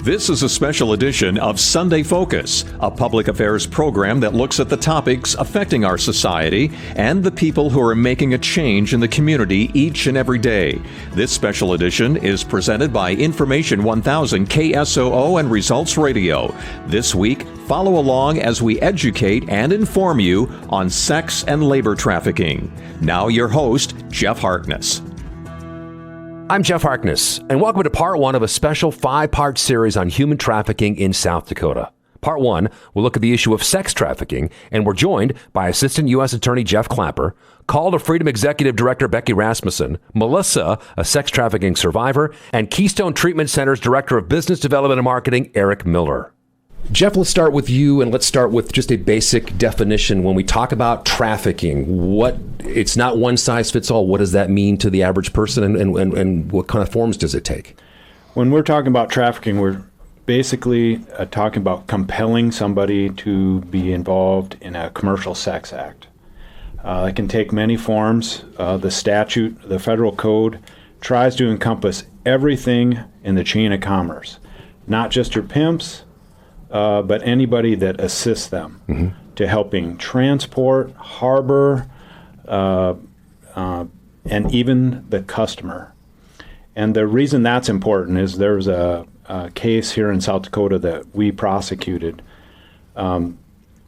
This is a special edition of Sunday Focus, a public affairs program that looks at the topics affecting our society and the people who are making a change in the community each and every day. This special edition is presented by Information 1000 KSOO and Results Radio. This week, follow along as we educate and inform you on sex and labor trafficking. Now your host, Jeff Harkness. I'm Jeff Harkness, and welcome to part one of a special 5-part series on human trafficking in South Dakota. Part one, we'll look at the issue of sex trafficking, and we're joined by Assistant U.S. Attorney Jeff Clapper, Call to Freedom Executive Director Becky Rasmussen, Melissa, a sex trafficking survivor, and Keystone Treatment Center's Director of Business Development and Marketing, Erik Miller. Jeff, let's start with you, and let's start with just a basic definition. When we talk about trafficking, it's not one size fits all. What does that mean to the average person, and what kind of forms does it take? When we're talking about trafficking, we're basically talking about compelling somebody to be involved in a commercial sex act. It can take many forms. The statute, the federal code, tries to encompass everything in the chain of commerce, not just your pimps, but anybody that assists them to helping transport, harbor, and even the customer. And the reason that's important is there's a case here in South Dakota that we prosecuted that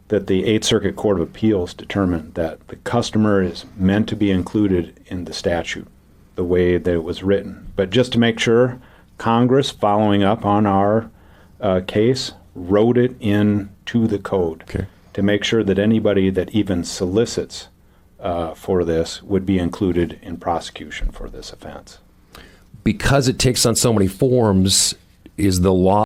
the 8th Circuit Court of Appeals determined that the customer is meant to be included in the statute the way that it was written. But just to make sure, Congress, following up on our case, wrote it into the code to make sure that anybody that even solicits for this would be included in prosecution for this offense. Because it takes on so many forms, is the law